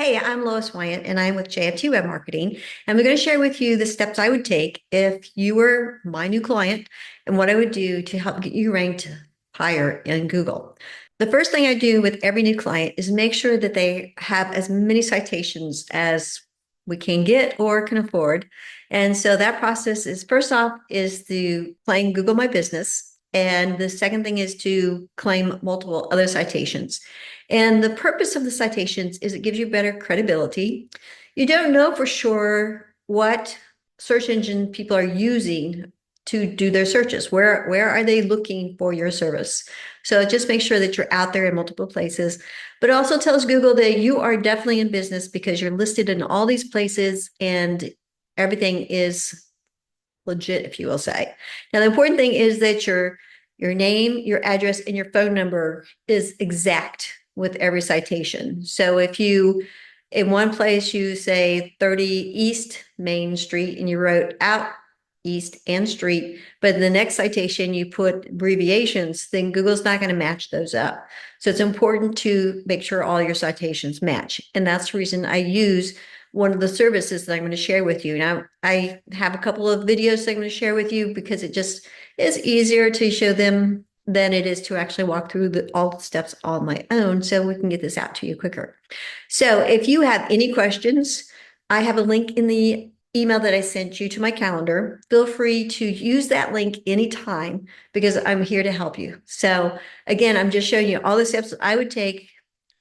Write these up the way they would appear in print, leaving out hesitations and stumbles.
Hey, I'm Lois Wyant, and I'm with JFT Web Marketing. And we're going to share with you the steps I would take if you were my new client and what I would do to help get you ranked higher in Google. The first thing I do with every new client is make sure that they have as many citations as we can get or can afford. And so that process is first off is to claim Google My Business. And the second thing is to claim multiple other citations. And the purpose of the citations is it gives you better credibility. You don't know for sure what search engine people are using to do their searches. Where are they looking for your service? So just make sure that you're out there in multiple places. But it also tells Google that you are definitely in business because you're listed in all these places and everything is legit, if you will say. Now, the important thing is that your name, your address, and your phone number is exact with every citation. So if you, in one place, you say 30 East Main Street and you wrote out East and Street, but in the next citation you put abbreviations, then Google's not going to match those up. So it's important to make sure all your citations match. And that's the reason I use one of the services that I'm going to share with you. Now, I have a couple of videos that I'm going to share with you because it just is easier to show them than it is to actually walk through all the steps on my own so we can get this out to you quicker. So if you have any questions, I have a link in the email that I sent you to my calendar. Feel free to use that link anytime because I'm here to help you. So again, I'm just showing you all the steps I would take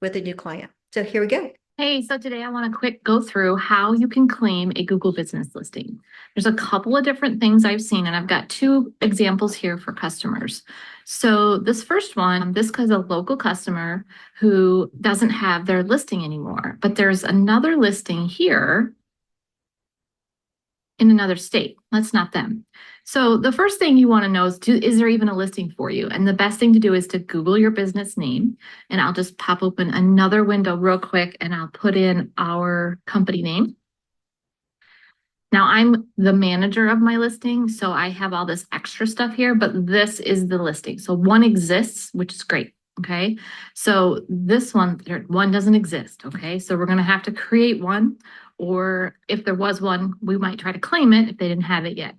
with a new client. So here we go. Hey, so today I want to quick go through how you can claim a Google business listing. There's a couple of different things I've seen, and I've got two examples here for customers. So this first one, this is a local customer who doesn't have their listing anymore, but there's another listing here in another state. That's not them. So the first thing you want to know is there even a listing for you? And the best thing to do is to Google your business name. And I'll just pop open another window real quick and I'll put in our company name. Now I'm the manager of my listing, so I have all this extra stuff here, but this is the listing. So one exists, which is great. Okay. So this one doesn't exist. Okay. So we're going to have to create one, or if there was one, we might try to claim it if they didn't have it yet.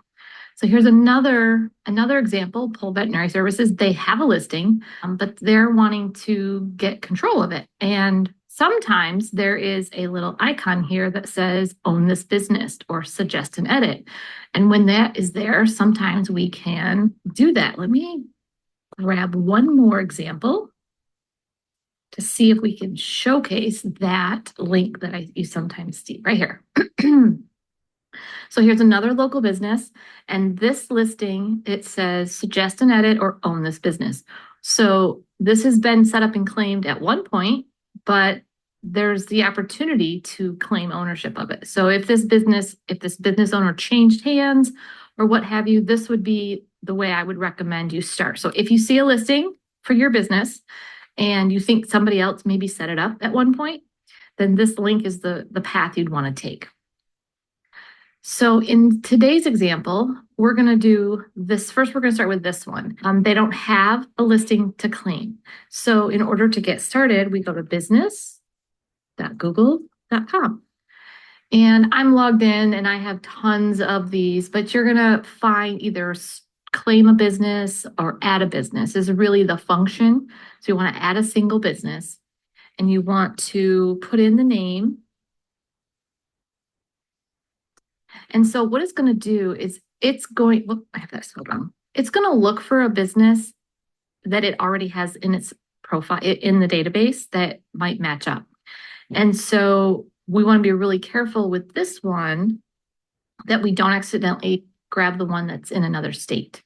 So here's another example, Pull Veterinary Services. They have a listing, but they're wanting to get control of it. And sometimes there is a little icon here that says own this business or suggest an edit. And when that is there, sometimes we can do that. Let me grab one more example to see if we can showcase that link that you sometimes see right here. So here's another local business, and this listing, it says suggest an edit or own this business. So this has been set up and claimed at one point, but there's the opportunity to claim ownership of it. So if this business owner changed hands or what have you, this would be the way I would recommend you start. So if you see a listing for your business and you think somebody else maybe set it up at one point, then this link is the path you'd want to take. So in today's example, we're going to do this. First, we're going to start with this one. They don't have a listing to claim. So in order to get started, we go to business.google.com. And I'm logged in and I have tons of these, but you're going to find either claim a business or add a business is really the function. So you want to add a single business and you want to put in the name. And so what it's going to do is I have that spelled wrong. It's going to look for a business that it already has in its profile in the database that might match up. And so we want to be really careful with this one that we don't accidentally grab the one that's in another state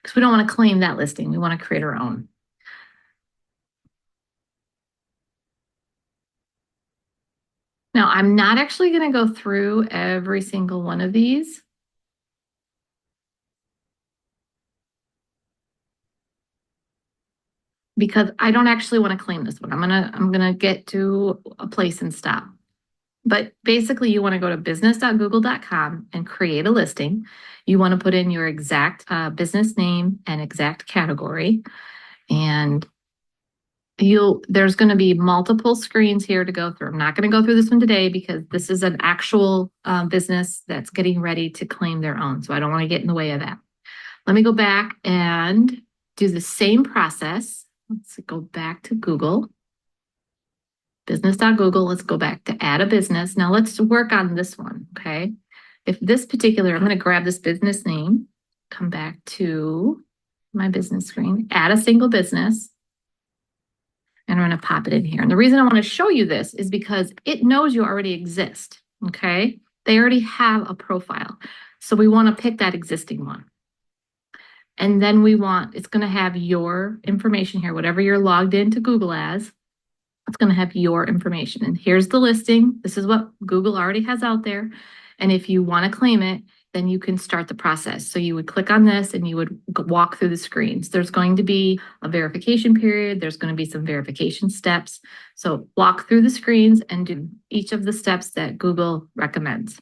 because we don't want to claim that listing. We want to create our own. Now, I'm not actually going to go through every single one of these. Because I don't actually want to claim this one. I'm gonna get to a place and stop. But basically you want to go to business.google.com and create a listing. You want to put in your exact business name and exact category. And there's going to be multiple screens here to go through. I'm not going to go through this one today because this is an actual business that's getting ready to claim their own. So I don't want to get in the way of that. Let me go back and do the same process. Let's go back to Google. Business.google. Let's go back to add a business. Now let's work on this one, okay? If this particular, I'm going to grab this business name, come back to my business screen, add a single business, and I'm going to pop it in here. And the reason I want to show you this is because it knows you already exist, okay? They already have a profile. So we want to pick that existing one. And then it's going to have your information here, whatever you're logged into Google as. It's going to have your information. And here's the listing. This is what Google already has out there. And if you want to claim it, then you can start the process. So you would click on this and you would walk through the screens. There's going to be a verification period. There's going to be some verification steps. So walk through the screens and do each of the steps that Google recommends.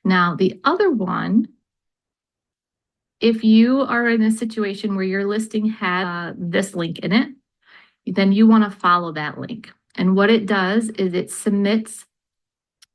Now, the other one, if you are in a situation where your listing had this link in it, then you want to follow that link. And what it does is it submits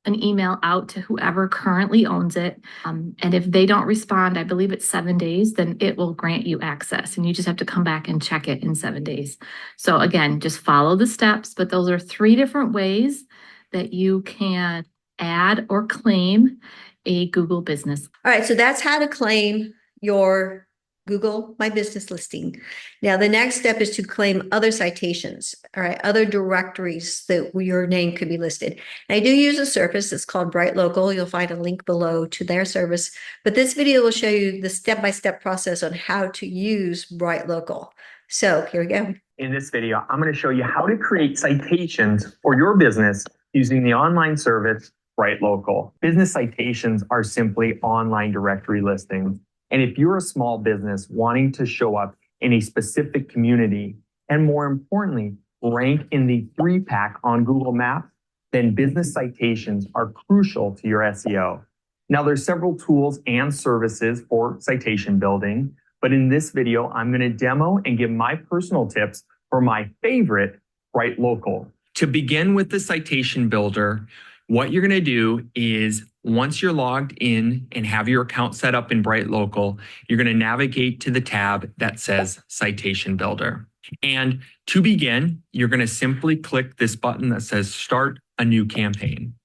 an email out to whoever currently owns it. And if they don't respond, I believe it's 7 days, then it will grant you access. And you just have to come back and check it in 7 days. So again, just follow the steps. But those are 3 different ways that you can add or claim a Google business. All right, so that's how to claim your Google My Business listing. Now, the next step is to claim other citations, all right, other directories that your name could be listed. And I do use a service that's called BrightLocal. You'll find a link below to their service, but this video will show you the step-by-step process on how to use BrightLocal. So here we go. In this video, I'm going to show you how to create citations for your business using the online service BrightLocal. Business citations are simply online directory listings. And if you're a small business wanting to show up in a specific community, and more importantly, rank in the 3-pack on Google Maps, then business citations are crucial to your SEO. Now, there's several tools and services for citation building, but in this video, I'm going to demo and give my personal tips for my favorite, BrightLocal. To begin with the citation builder, what you're going to do is once you're logged in and have your account set up in BrightLocal, you're going to navigate to the tab that says Citation Builder. And to begin, you're going to simply click this button that says Start a New Campaign.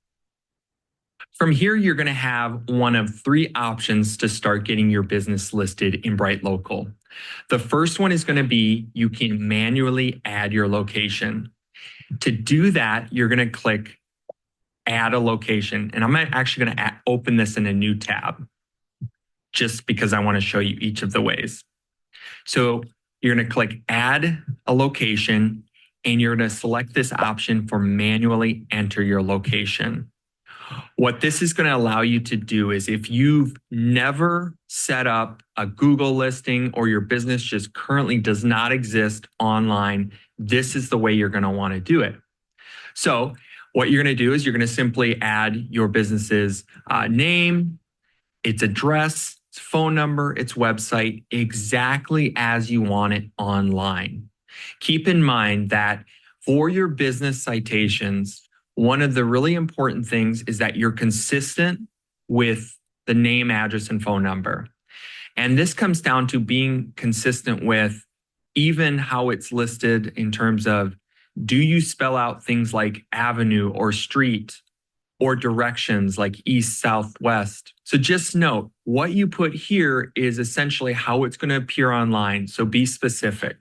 From here, you're going to have one of 3 options to start getting your business listed in BrightLocal. The first one is going to be you can manually add your location. To do that, you're going to click Add a location. And I'm actually going to open this in a new tab just because I want to show you each of the ways. So you're going to click Add a location and you're going to select this option for manually enter your location. What this is going to allow you to do is if you've never set up a Google listing or your business just currently does not exist online, this is the way you're going to want to do it. So what you're going to do is you're going to simply add your business's name, its address, its phone number, its website, exactly as you want it online. Keep in mind that for your business citations, one of the really important things is that you're consistent with the name, address, and phone number. And this comes down to being consistent with even how it's listed in terms of, do you spell out things like avenue or street or directions like east, south, west? So just note, what you put here is essentially how it's going to appear online. So be specific.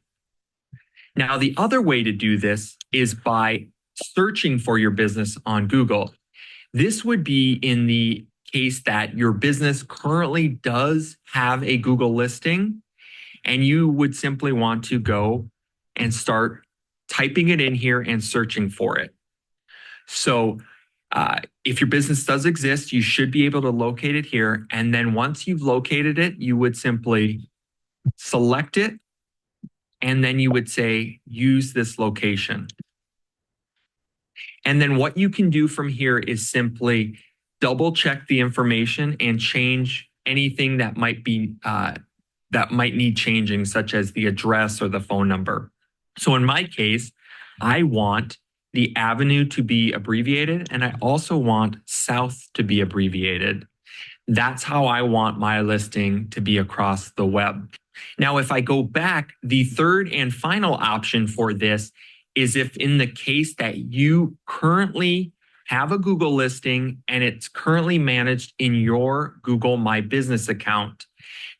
Now, the other way to do this is by searching for your business on Google. This would be in the case that your business currently does have a Google listing, and you would simply want to go and start typing it in here and searching for it. So if your business does exist, you should be able to locate it here. And then once you've located it, you would simply select it. And then you would say, use this location. And then what you can do from here is simply double check the information and change anything that might be that might need changing, such as the address or the phone number. So in my case, I want the avenue to be abbreviated, and I also want south to be abbreviated. That's how I want my listing to be across the web. Now, if I go back, the third and final option for this is if in the case that you currently have a Google listing and it's currently managed in your Google My Business account.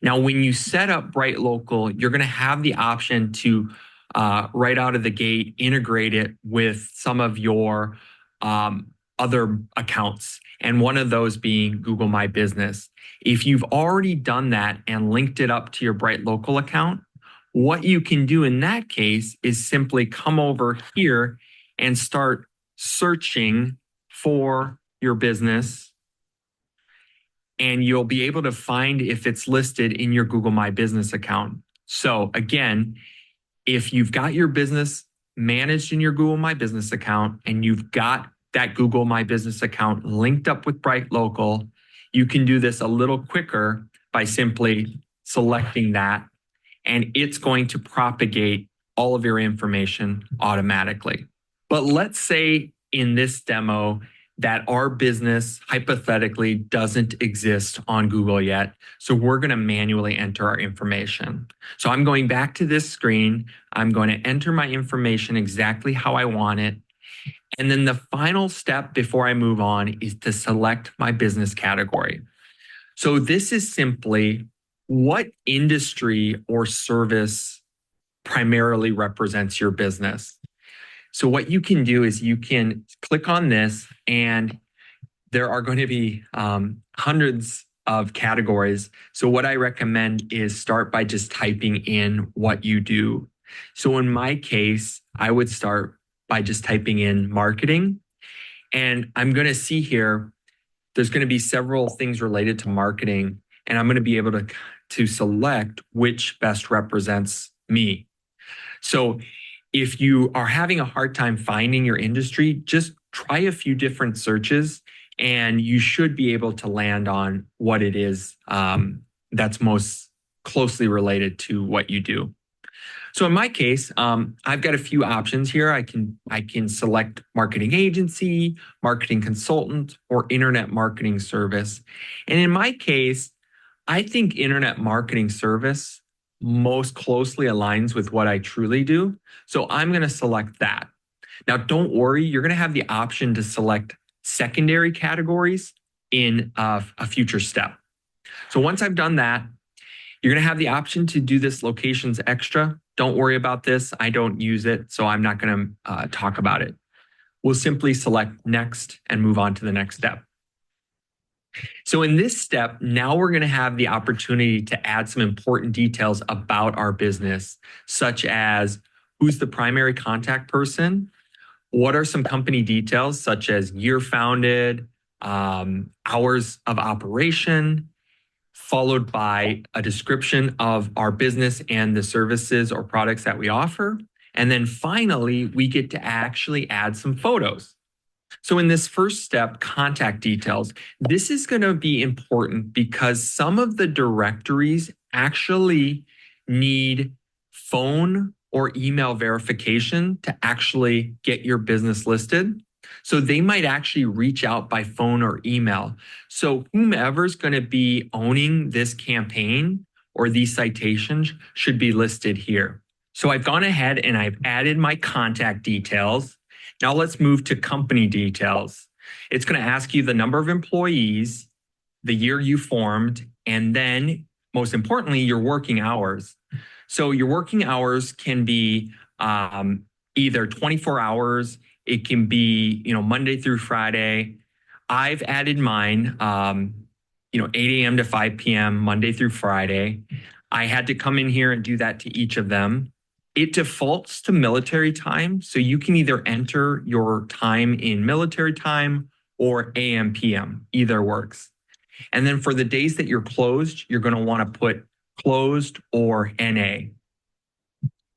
Now, when you set up BrightLocal, you're going to have the option to right out of the gate integrate it with some of your other accounts, and one of those being Google My Business. If you've already done that and linked it up to your BrightLocal account, what you can do in that case is simply come over here and start searching for your business, and you'll be able to find if it's listed in your Google My Business account. So again, if you've got your business managed in your Google My Business account and you've got that Google My Business account linked up with BrightLocal, you can do this a little quicker by simply selecting that, and it's going to propagate all of your information automatically. But let's say in this demo that our business hypothetically doesn't exist on Google yet. So we're going to manually enter our information. So I'm going back to this screen. I'm going to enter my information exactly how I want it. And then the final step before I move on is to select my business category. So this is simply what industry or service primarily represents your business. So what you can do is you can click on this, and there are going to be hundreds of categories. So what I recommend is start by just typing in what you do. So in my case, I would start by just typing in marketing. And I'm going to see here, there's going to be several things related to marketing, and I'm going to be able to select which best represents me. So if you are having a hard time finding your industry, just try a few different searches and you should be able to land on what it is that's most closely related to what you do. So in my case, I've got a few options here. I can select marketing agency, marketing consultant, or internet marketing service. And in my case, I think internet marketing service most closely aligns with what I truly do. So I'm going to select that. Now, don't worry, you're going to have the option to select secondary categories in a future step. So once I've done that, you're going to have the option to do this locations extra. Don't worry about this. I don't use it, so I'm not going to talk about it. We'll simply select next and move on to the next step. So in this step, now we're going to have the opportunity to add some important details about our business, such as who's the primary contact person, what are some company details, such as year founded, hours of operation, followed by a description of our business and the services or products that we offer. And then finally, we get to actually add some photos. So in this first step, contact details, this is going to be important because some of the directories actually need phone or email verification to actually get your business listed. So they might actually reach out by phone or email. So whomever's going to be owning this campaign or these citations should be listed here. So I've gone ahead and I've added my contact details. Now let's move to company details. It's going to ask you the number of employees, the year you formed, and then most importantly, your working hours. So your working hours can be either 24 hours, it can be, Monday through Friday. I've added mine, 8 a.m. to 5 p.m., Monday through Friday. I had to come in here and do that to each of them. It defaults to military time, so you can either enter your time in military time or AM, PM, either works. And then for the days that you're closed, you're going to want to put closed or NA.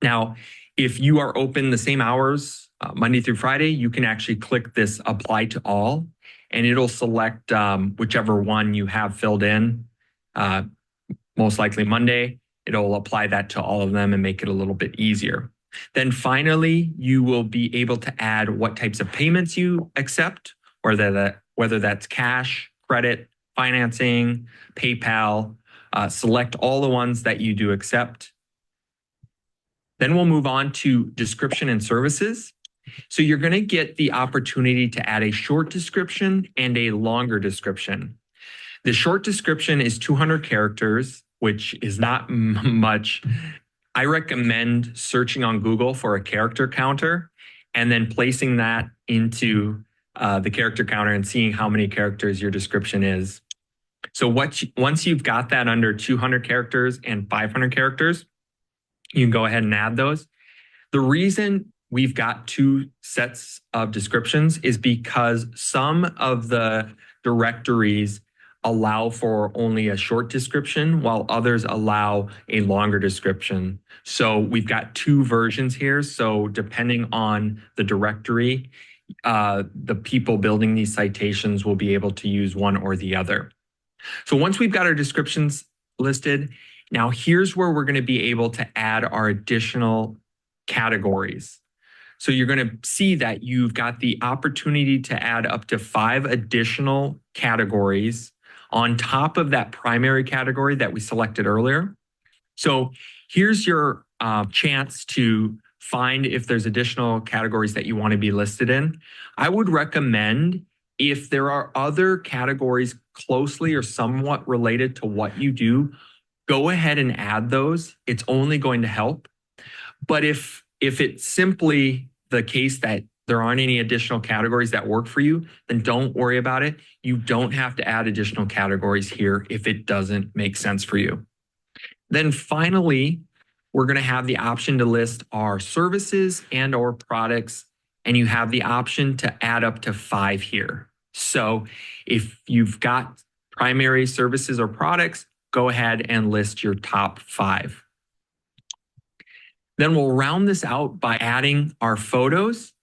Now, if you are open the same hours, Monday through Friday, you can actually click this apply to all, and it'll select whichever one you have filled in, most likely Monday. It'll apply that to all of them and make it a little bit easier. Then finally, you will be able to add what types of payments you accept, whether that's cash, credit, financing, PayPal, select all the ones that you do accept. Then we'll move on to description and services. So you're going to get the opportunity to add a short description and a longer description. The short description is 200 characters, which is not much. I recommend searching on Google for a character counter and then placing that into the character counter and seeing how many characters your description is. So once you've got that under 200 characters and 500 characters, you can go ahead and add those. The reason we've got two sets of descriptions is because some of the directories allow for only a short description while others allow a longer description. So we've got two versions here. So depending on the directory, the people building these citations will be able to use one or the other. So once we've got our descriptions listed, now here's where we're going to be able to add our additional categories. So you're going to see that you've got the opportunity to add up to 5 additional categories on top of that primary category that we selected earlier. So here's your chance to find if there's additional categories that you want to be listed in. I would recommend, if there are other categories closely or somewhat related to what you do, go ahead and add those. It's only going to help. But if it's simply the case that there aren't any additional categories that work for you, then don't worry about it. You don't have to add additional categories here if it doesn't make sense for you. Then finally, we're going to have the option to list our services and or products, and you have the option to add up to 5 here. So if you've got primary services or products, go ahead and list your top 5. Then we'll round this out by adding our photos,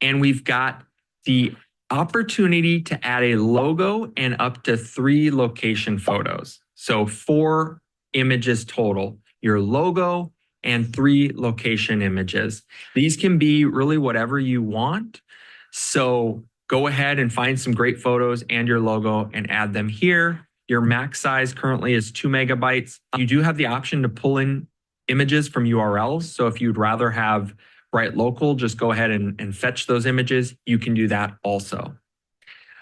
and we've got the opportunity to add a logo and up to 3 location photos. So 4 images total, your logo and 3 location images. These can be really whatever you want. So go ahead and find some great photos and your logo and add them here. Your max size currently is 2 megabytes. You do have the option to pull in images from URLs. So if you'd rather have BrightLocal, just go ahead and fetch those images. You can do that also.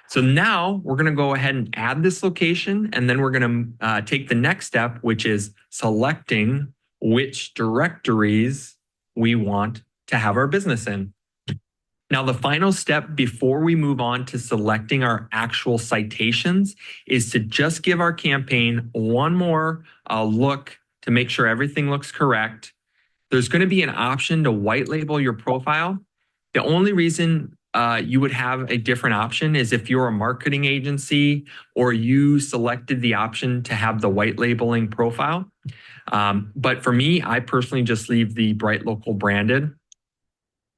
So now we're going to go ahead and add this location, and then we're going to take the next step, which is selecting which directories we want to have our business in. Now, the final step before we move on to selecting our actual citations is to just give our campaign one more look to make sure everything looks correct. There's going to be an option to white label your profile. The only reason you would have a different option is if you're a marketing agency or you selected the option to have the white labeling profile. But for me, I personally just leave the BrightLocal branded.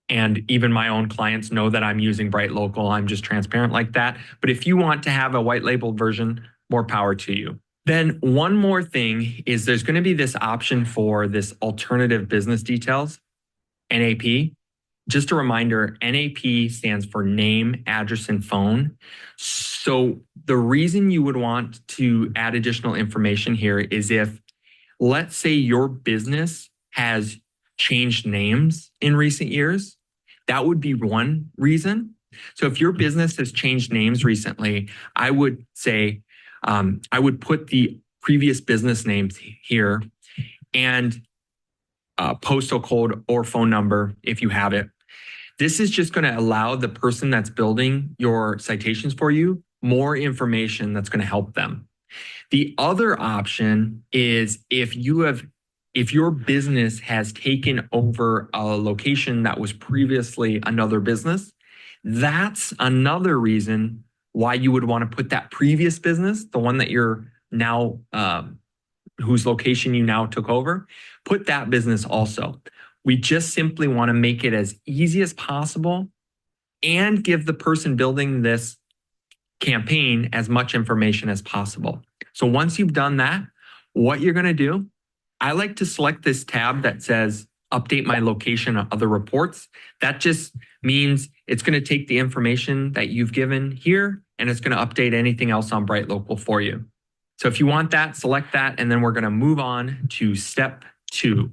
And even my own clients know that I'm using BrightLocal. I'm just transparent like that. But if you want to have a white labeled version, more power to you. Then one more thing is there's going to be this option for this alternative business details, NAP. Just a reminder, NAP stands for name, address, and phone. So the reason you would want to add additional information here is if, let's say your business has changed names in recent years, that would be one reason. So if your business has changed names recently, I would say, I would put the previous business names here and postal code or phone number if you have it. This is just going to allow the person that's building your citations for you more information that's going to help them. The other option is if your business has taken over a location that was previously another business, that's another reason why you would want to put that previous business, the one that you're now, whose location you now took over, put that business also. We just simply want to make it as easy as possible and give the person building this campaign as much information as possible. So once you've done that, what you're going to do, I like to select this tab that says update my location on other reports. That just means it's going to take the information that you've given here and it's going to update anything else on BrightLocal for you. So if you want that, select that, and then we're going to move on to step 2.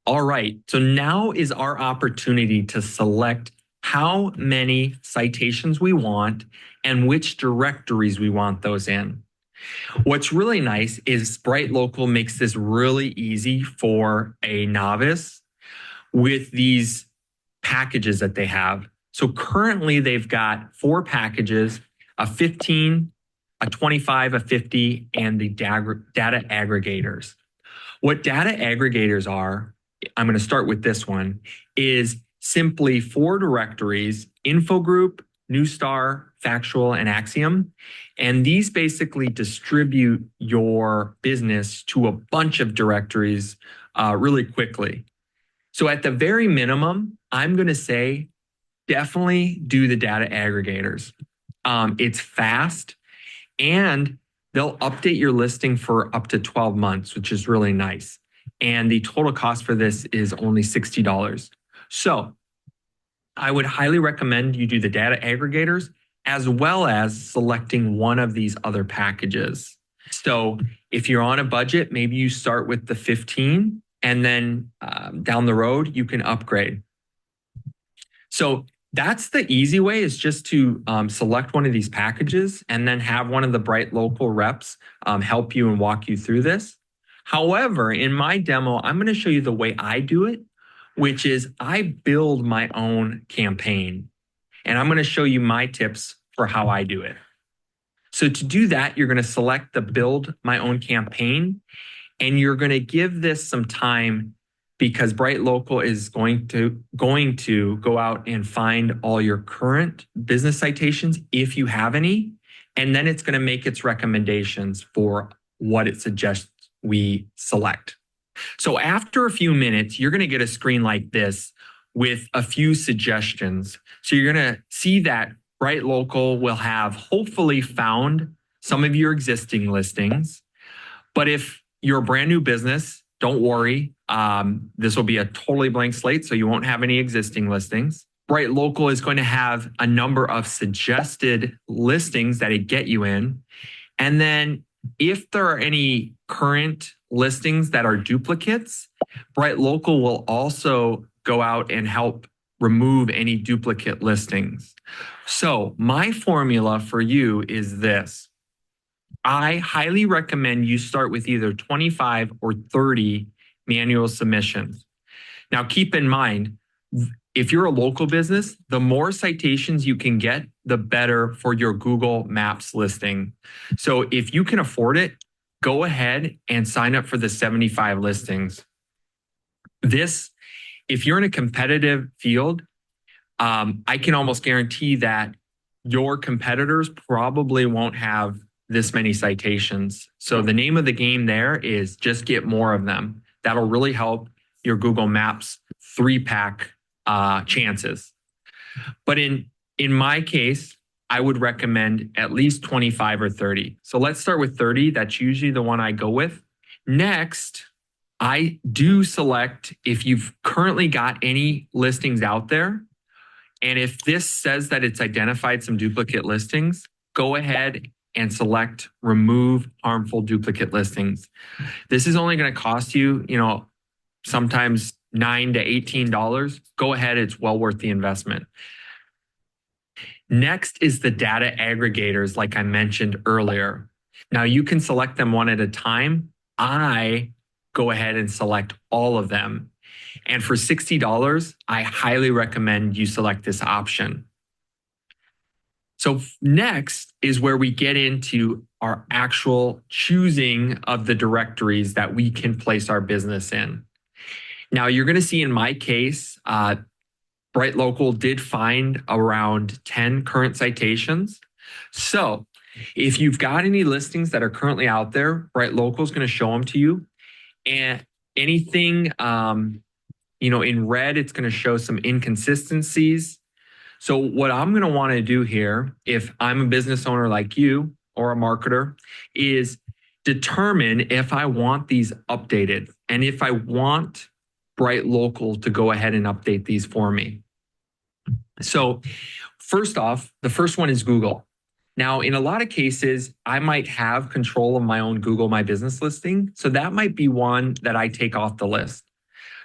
All right, so now is our opportunity to select how many citations we want and which directories we want those in. What's really nice is BrightLocal makes this really easy for a novice with these packages that they have. So currently they've got 4 packages, a 15, a 25, a 50, and the data aggregators. What data aggregators are, I'm going to start with this one, is simply 4 directories: info group, Newstar, Factual, and Axiom. And these basically distribute your business to a bunch of directories really quickly. So at the very minimum, I'm going to say definitely do the data aggregators. It's fast, and they'll update your listing for up to 12 months, which is really nice. And the total cost for this is only $60. So I would highly recommend you do the data aggregators as well as selecting one of these other packages. So if you're on a budget, maybe you start with the 15 and then down the road, you can upgrade. So that's the easy way, is just to select one of these packages and then have one of the BrightLocal reps help you and walk you through this. However, in my demo, I'm going to show you the way I do it, which is I build my own campaign. And I'm going to show you my tips for how I do it. So to do that, you're going to select the build my own campaign, and you're going to give this some time, because BrightLocal is going to go out and find all your current business citations, if you have any, and then it's going to make its recommendations for what it suggests we select. So after a few minutes, you're going to get a screen like this with a few suggestions. So you're going to see that BrightLocal will have hopefully found some of your existing listings. But if you're a brand new business, don't worry. This will be a totally blank slate, so you won't have any existing listings. BrightLocal is going to have a number of suggested listings that it get you in. And then if there are any current listings that are duplicates, BrightLocal will also go out and help remove any duplicate listings. So my formula for you is this. I highly recommend you start with either 25 or 30 manual submissions. Now, keep in mind, if you're a local business, the more citations you can get, the better for your Google Maps listing. So if you can afford it, go ahead and sign up for the 75 listings. This, if you're in a competitive field, I can almost guarantee that your competitors probably won't have this many citations. So the name of the game there is just get more of them. That'll really help your Google Maps 3-pack chances. But in my case, I would recommend at least 25 or 30. So let's start with 30. That's usually the one I go with. Next, I do select if you've currently got any listings out there. And if this says that it's identified some duplicate listings, go ahead and select remove harmful duplicate listings. This is only going to cost you, sometimes $9 to $18. Go ahead. It's well worth the investment. Next is the data aggregators, like I mentioned earlier. Now you can select them one at a time. I go ahead and select all of them. And for $60, I highly recommend you select this option. So next is where we get into our actual choosing of the directories that we can place our business in. Now you're going to see in my case, BrightLocal did find around 10 current citations. So if you've got any listings that are currently out there, BrightLocal is going to show them to you. And anything, in red, it's going to show some inconsistencies. So what I'm going to want to do here, if I'm a business owner like you or a marketer, is determine if I want these updated and if I want BrightLocal to go ahead and update these for me. So first off, the first one is Google. Now, in a lot of cases, I might have control of my own Google My Business listing. So that might be one that I take off the list.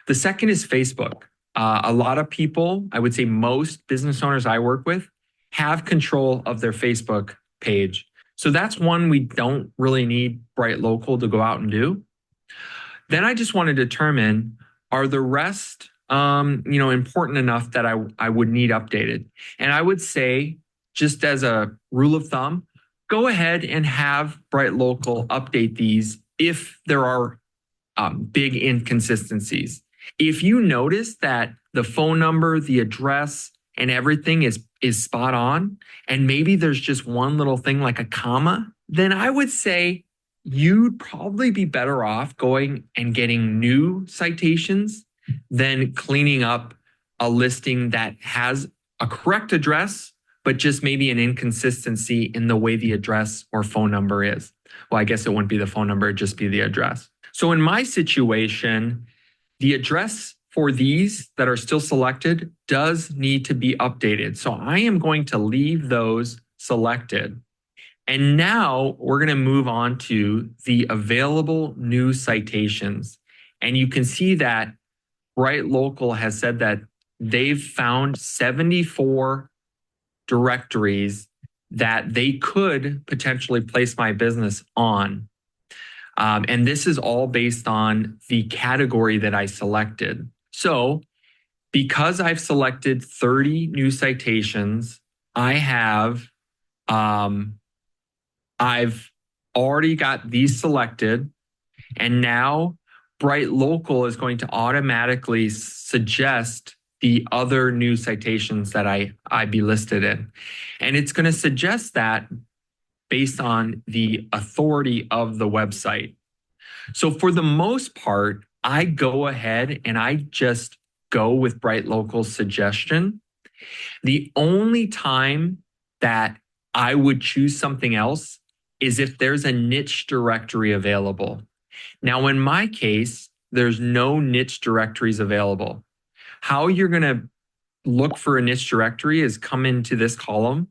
The second is Facebook. A lot of people, I would say most business owners I work with, have control of their Facebook page. So that's one we don't really need BrightLocal to go out and do. Then I just want to determine, are the rest important enough that I would need updated? And I would say, just as a rule of thumb, go ahead and have BrightLocal update these if there are big inconsistencies. If you notice that the phone number, the address, and everything is spot on, and maybe there's just one little thing like a comma, then I would say you'd probably be better off going and getting new citations than cleaning up a listing that has a correct address, but just maybe an inconsistency in the way the address or phone number is. Well, I guess it wouldn't be the phone number, it'd just be the address. So in my situation, the address for these that are still selected does need to be updated. So I am going to leave those selected. And now we're going to move on to the available new citations. And you can see that BrightLocal has said that they've found 74 directories that they could potentially place my business on. And this is all based on the category that I selected. So because I've selected 30 new citations, I've already got these selected. And now BrightLocal is going to automatically suggest the other new citations that I be listed in. And it's going to suggest that based on the authority of the website. So for the most part, I go ahead and I just go with BrightLocal's suggestion. The only time that I would choose something else is if there's a niche directory available. Now, in my case, there's no niche directories available. How you're going to look for a niche directory is come into this column,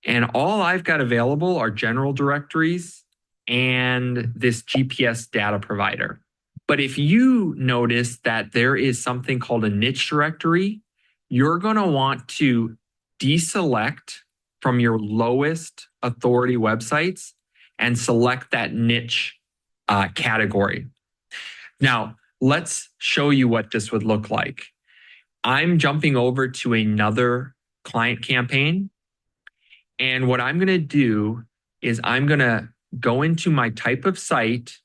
and all I've got available are general directories and this GPS data provider. But if you notice that there is something called a niche directory, you're going to want to deselect from your lowest authority websites and select that niche category. Now, let's show you what this would look like. I'm jumping over to another client campaign. And what I'm going to do is I'm going to go into my type of site,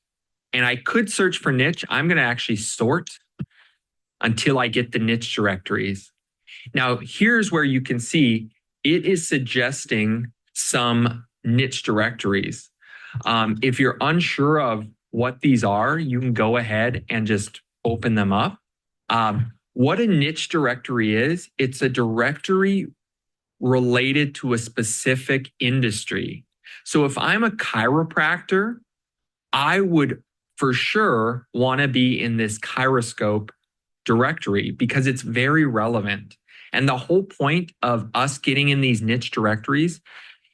and I could search for niche. I'm going to actually sort until I get the niche directories. Now, here's where you can see it is suggesting some niche directories. If you're unsure of what these are, you can go ahead and just open them up. What a niche directory is, it's a directory related to a specific industry. So if I'm a chiropractor, I would for sure want to be in this Chiroscope directory because it's very relevant. And the whole point of us getting in these niche directories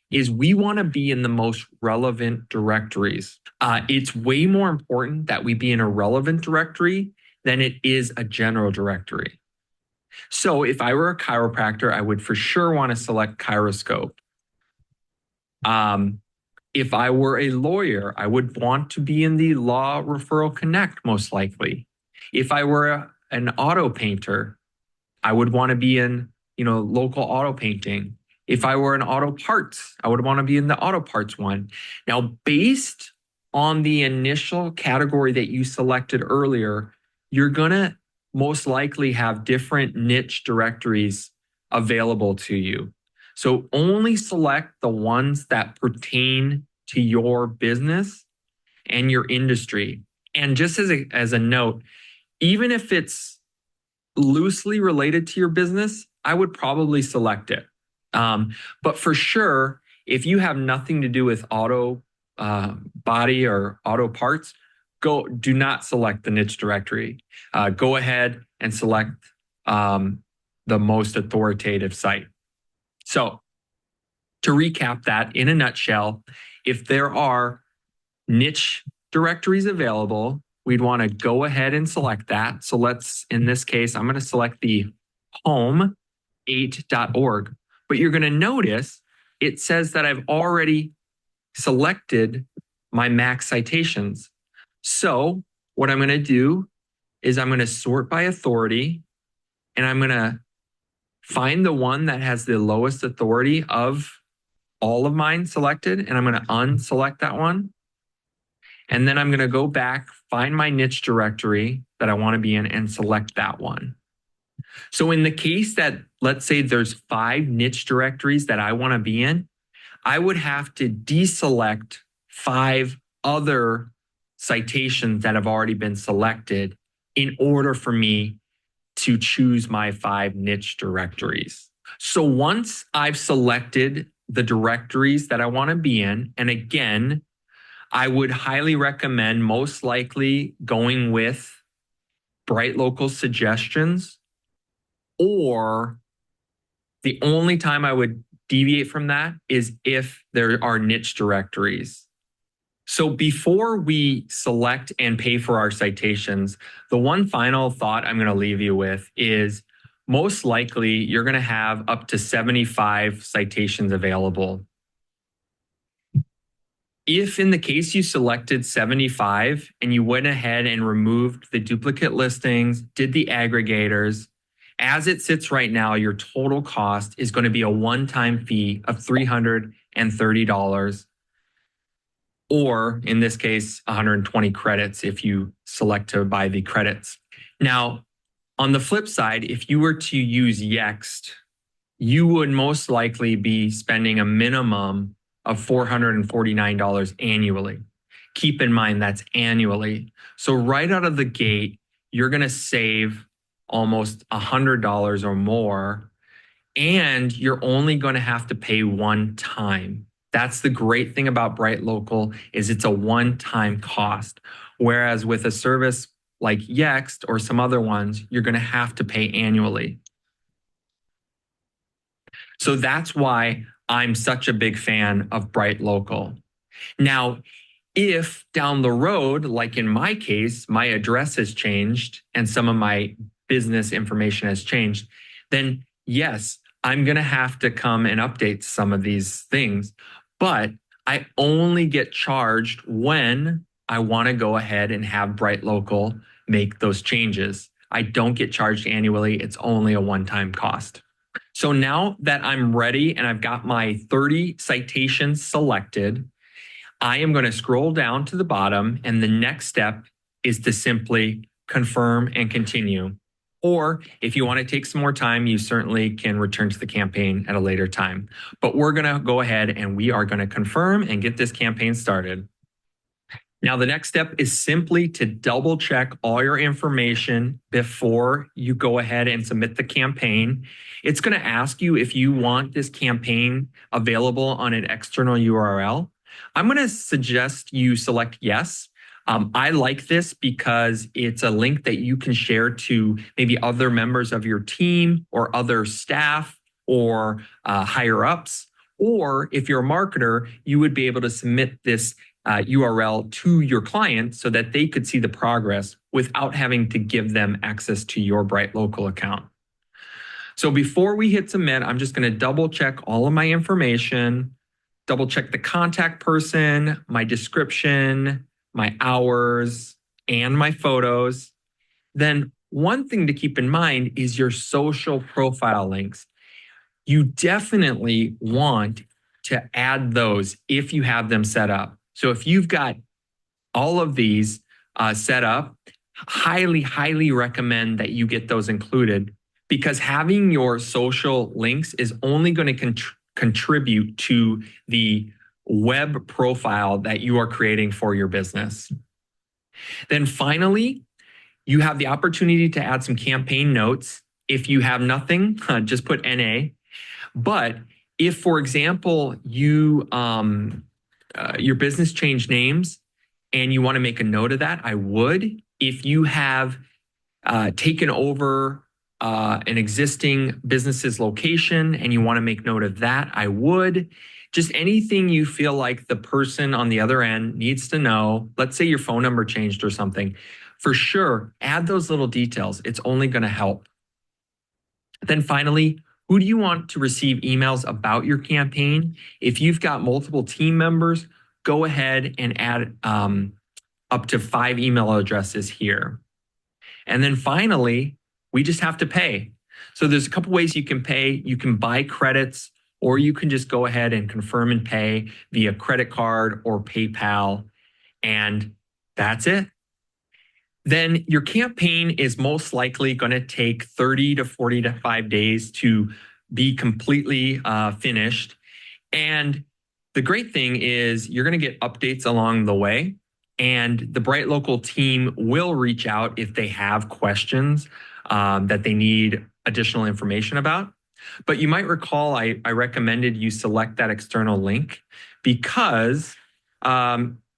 is we want to be in the most relevant directories. It's way more important that we be in a relevant directory than it is a general directory. So if I were a chiropractor, I would for sure want to select Chiroscope. If I were a lawyer, I would want to be in the Law Referral Connect, most likely. If I were an auto painter, I would want to be in, local auto painting. If I were an auto parts, I would want to be in the auto parts one. Now, based on the initial category that you selected earlier, you're going to most likely have different niche directories available to you. So only select the ones that pertain to your business and your industry. And just as a note, even if it's loosely related to your business, I would probably select it. But for sure, if you have nothing to do with auto body or auto parts, do not select the niche directory. Go ahead and select the most authoritative site. So to recap that in a nutshell, if there are niche directories available, we'd want to go ahead and select that. So in this case, I'm going to select the home8.org. But you're going to notice it says that I've already selected my max citations. So what I'm going to do is I'm going to sort by authority, and I'm going to find the one that has the lowest authority of all of mine selected, and I'm going to unselect that one. And then I'm going to go back, find my niche directory that I want to be in, and select that one. So in the case that, let's say there's 5 niche directories that I want to be in, I would have to deselect 5 other citations that have already been selected in order for me to choose my 5 niche directories. So once I've selected the directories that I want to be in, and again, I would highly recommend most likely going with BrightLocal suggestions, or the only time I would deviate from that is if there are niche directories. So before we select and pay for our citations, the one final thought I'm going to leave you with is most likely you're going to have up to 75 citations available. If in the case you selected 75 and you went ahead and removed the duplicate listings, did the aggregators, as it sits right now, your total cost is going to be a one-time fee of $330, or in this case, 120 credits if you select to buy the credits. Now, on the flip side, if you were to use Yext, you would most likely be spending a minimum of $449 annually. Keep in mind that's annually. So right out of the gate, you're going to save almost $100 or more, and you're only going to have to pay one time. That's the great thing about BrightLocal is it's a one-time cost. Whereas with a service like Yext or some other ones, you're going to have to pay annually. So that's why I'm such a big fan of BrightLocal. Now, if down the road, like in my case, my address has changed and some of my business information has changed, then yes, I'm going to have to come and update some of these things. But I only get charged when I want to go ahead and have BrightLocal make those changes. I don't get charged annually. It's only a one-time cost. So now that I'm ready and I've got my 30 citations selected, I am going to scroll down to the bottom, and the next step is to simply confirm and continue. Or if you want to take some more time, you certainly can return to the campaign at a later time. But we're going to go ahead and we are going to confirm and get this campaign started. Now, the next step is simply to double check all your information before you go ahead and submit the campaign. It's going to ask you if you want this campaign available on an external URL. I'm going to suggest you select yes. I like this because it's a link that you can share to maybe other members of your team or other staff or higher ups. Or if you're a marketer, you would be able to submit this URL to your client so that they could see the progress without having to give them access to your BrightLocal account. So before we hit submit, I'm just going to double check all of my information, double check the contact person, my description, my hours, and my photos. Then one thing to keep in mind is your social profile links. You definitely want to add those if you have them set up. So if you've got all of these set up, highly recommend that you get those included, because having your social links is only going to contribute to the web profile that you are creating for your business. Then finally, you have the opportunity to add some campaign notes. If you have nothing, just put NA. But if, for example, you your business change names and you want to make a note of that, I would. If you have taken over an existing business's location and you want to make note of that, I would. Just anything you feel like the person on the other end needs to know. Let's say your phone number changed or something. For sure, add those little details. It's only going to help. Then finally, who do you want to receive emails about your campaign? If you've got multiple team members, go ahead and add up to 5 email addresses here. And then finally, we just have to pay. So there's a couple ways you can pay. You can buy credits, or you can just go ahead and confirm and pay via credit card or PayPal. And that's it. Then your campaign is most likely going to take 30 to 45 days to be completely finished. And the great thing is you're going to get updates along the way. And the BrightLocal team will reach out if they have questions that they need additional information about. But you might recall I recommended you select that external link because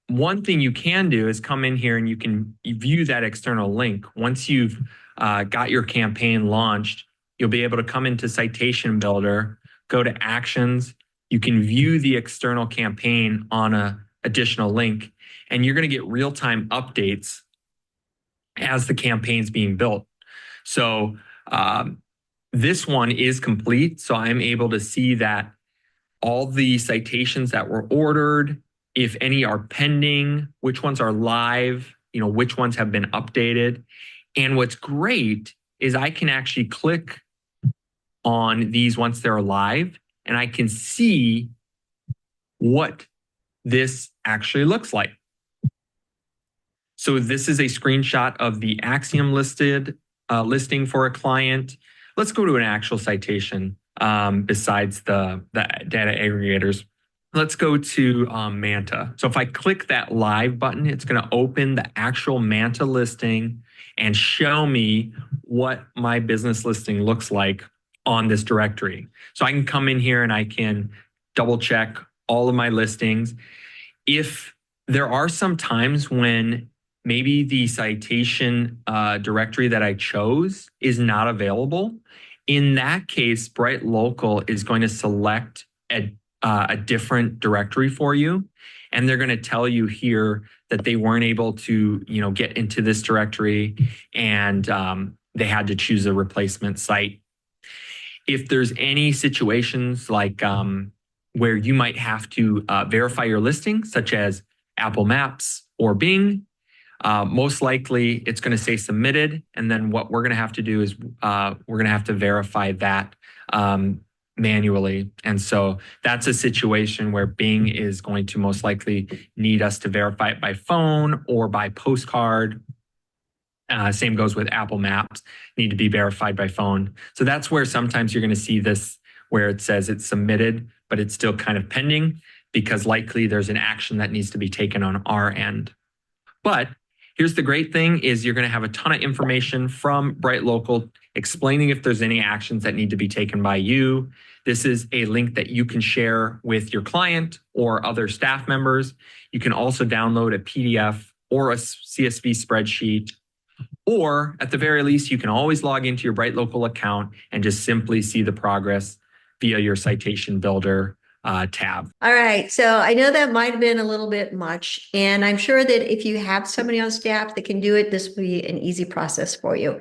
one thing you can do is come in here and you can view that external link. Once you've got your campaign launched, you'll be able to come into Citation Builder, go to Actions. You can view the external campaign on an additional link, and you're going to get real-time updates as the campaign's being built. So this one is complete. So I'm able to see that all the citations that were ordered, if any are pending, which ones are live, which ones have been updated. And what's great is I can actually click on these once they're live, and I can see what this actually looks like. So this is a screenshot of the Axiom listing for a client. Let's go to an actual citation besides the data aggregators. Let's go to Manta. So if I click that live button, it's going to open the actual Manta listing and show me what my business listing looks like on this directory. So I can come in here and I can double check all of my listings. If there are some times when maybe the citation directory that I chose is not available, in that case, BrightLocal is going to select a different directory for you. And they're going to tell you here that they weren't able to, get into this directory and they had to choose a replacement site. If there's any situations like where you might have to verify your listing, such as Apple Maps or Bing, most likely it's going to say submitted. And then what we're going to have to do is we're going to have to verify that manually. And so that's a situation where Bing is going to most likely need us to verify it by phone or by postcard. Same goes with Apple Maps, need to be verified by phone. So that's where sometimes you're going to see this where it says it's submitted, but it's still kind of pending because likely there's an action that needs to be taken on our end. But here's the great thing is you're going to have a ton of information from BrightLocal explaining if there's any actions that need to be taken by you. This is a link that you can share with your client or other staff members. You can also download a PDF or a CSV spreadsheet, or at the very least, you can always log into your BrightLocal account and just simply see the progress via your Citation Builder tab. All right. So I know that might have been a little bit much, and I'm sure that if you have somebody on staff that can do it, this will be an easy process for you.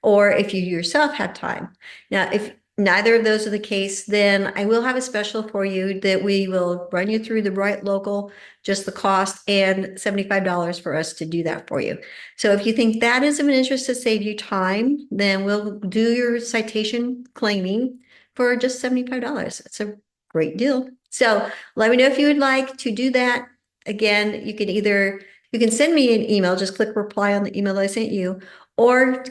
Or if you yourself have time. Now, if neither of those are the case, then I will have a special for you that we will run you through the BrightLocal, just the cost, and $75 for us to do that for you. So if you think that is of an interest to save you time, then we'll do your citation claiming for just $75. It's a great deal. So let me know if you would like to do that. Again, you can send me an email, just click reply on the email I sent you, or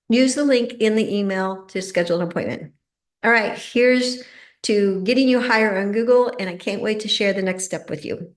use the link in the email to schedule an appointment. All right, here's to getting you higher on Google, and I can't wait to share the next step with you.